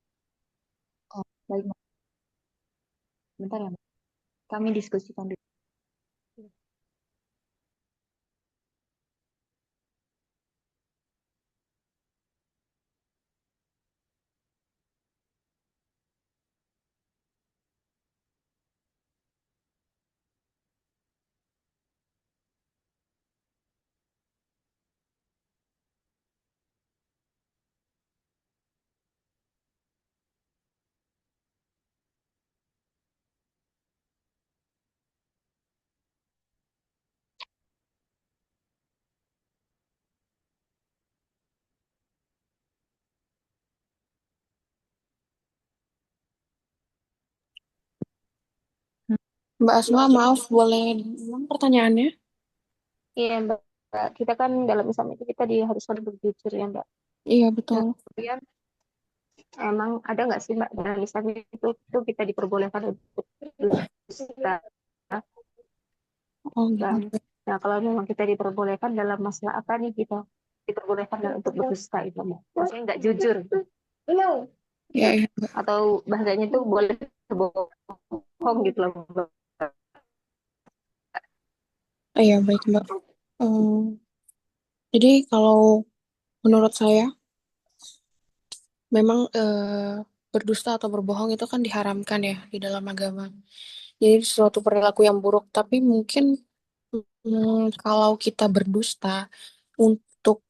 S2: Oh, baik, Mbak. Bentar ya, Mbak. Kami diskusikan dulu.
S4: Mbak Asma, maaf, boleh diulang pertanyaannya?
S6: Iya, Mbak. Kita kan dalam Islam itu kita diharuskan berjujur ya, Mbak.
S4: Iya,
S6: Nah,
S4: betul.
S6: kemudian emang ada nggak sih, Mbak, dalam Islam itu kita diperbolehkan untuk berdusta?
S4: Oh,
S6: Bang.
S4: gitu.
S6: Nah, kalau memang kita diperbolehkan dalam masalah apa nih kita diperbolehkan untuk berdusta itu, Mbak? Maksudnya nggak jujur.
S4: Iya, iya, Mbak.
S6: Atau bahasanya itu boleh bohong gitu loh, Mbak.
S4: Iya, baik, Mbak. Jadi kalau menurut saya, memang berdusta atau berbohong itu kan diharamkan ya di dalam agama. Jadi suatu perilaku yang buruk. Tapi mungkin kalau kita berdusta untuk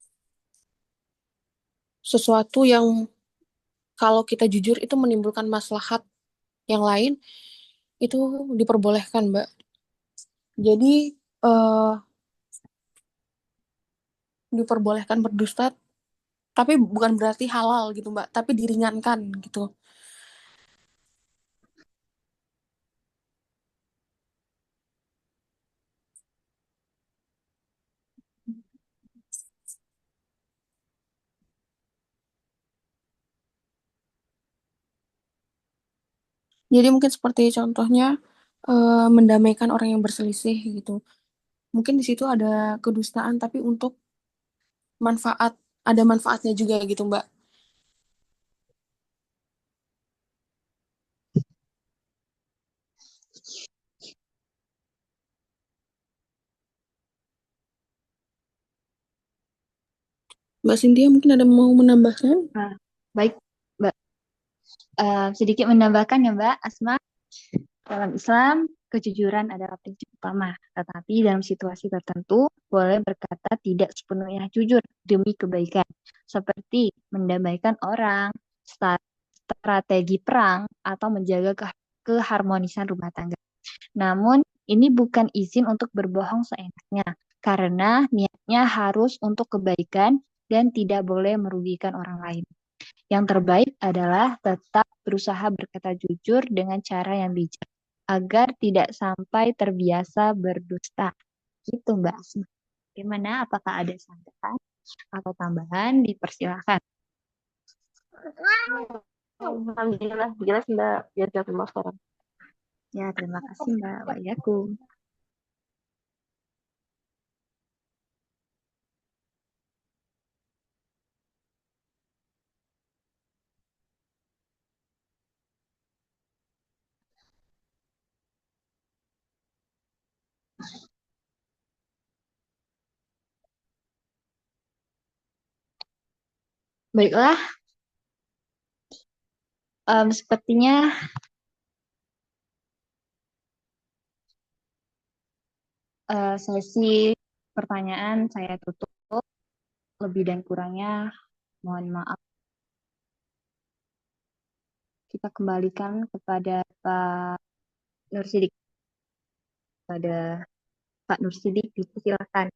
S4: sesuatu yang kalau kita jujur itu menimbulkan maslahat yang lain, itu diperbolehkan, Mbak. Jadi eh, diperbolehkan berdusta, tapi bukan berarti halal gitu, Mbak. Tapi diringankan gitu. Jadi mungkin seperti contohnya mendamaikan orang yang berselisih gitu. Mungkin di situ ada kedustaan, tapi untuk manfaat, ada manfaatnya juga gitu, Mbak. Mbak Cynthia mungkin ada mau menambahkan?
S2: Nah, baik, Mbak. Sedikit menambahkan ya, Mbak Asma. Dalam Islam, kejujuran adalah prinsip utama, tetapi dalam situasi tertentu boleh berkata tidak sepenuhnya jujur demi kebaikan, seperti mendamaikan orang, strategi perang, atau menjaga keharmonisan rumah tangga. Namun, ini bukan izin untuk berbohong seenaknya, karena niatnya harus untuk kebaikan dan tidak boleh merugikan orang lain. Yang terbaik adalah tetap berusaha berkata jujur dengan cara yang bijak, agar tidak sampai terbiasa berdusta. Gitu, Mbak Asma. Gimana? Apakah ada saran atau tambahan? Dipersilahkan.
S6: Alhamdulillah, jelas Mbak. Biar jawab Mbak sekarang.
S2: Ya, terima kasih Mbak Wayaku. Baiklah, sepertinya sesi pertanyaan saya tutup. Lebih dan kurangnya mohon maaf. Kita kembalikan kepada Pak Nursidik. Pada Pak Nursidik, silakan.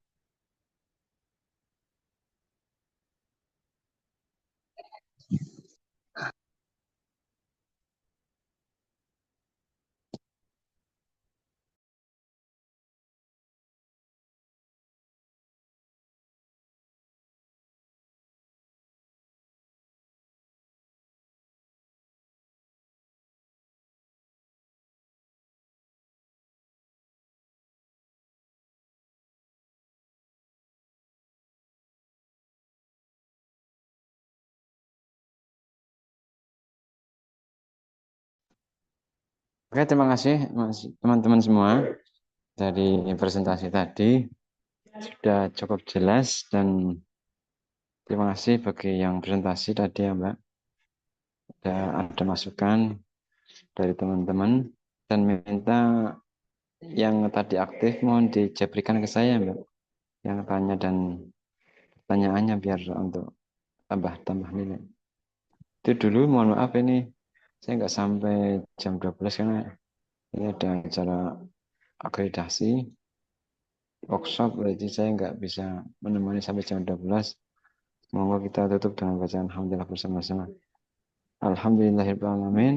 S1: Oke, terima kasih teman-teman semua dari presentasi tadi sudah cukup jelas, dan terima kasih bagi yang presentasi tadi ya Mbak. Ada masukan dari teman-teman, dan minta yang tadi aktif mohon dijabrikan ke saya Mbak, yang tanya dan pertanyaannya biar untuk tambah nilai. Itu dulu, mohon maaf ini saya nggak sampai jam 12 karena ini ada acara akreditasi workshop, jadi saya nggak bisa menemani sampai jam 12. Semoga kita tutup dengan bacaan alhamdulillah bersama-sama. Alhamdulillahirrahmanirrahim.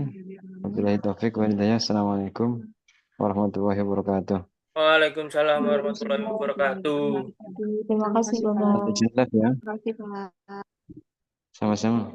S1: Wabillahi taufiq wal hidayah. Assalamualaikum warahmatullahi wabarakatuh.
S8: Waalaikumsalam warahmatullahi wabarakatuh.
S2: Terima kasih Bapak.
S1: Satu jelas ya.
S2: Terima kasih Pak.
S1: Sama-sama.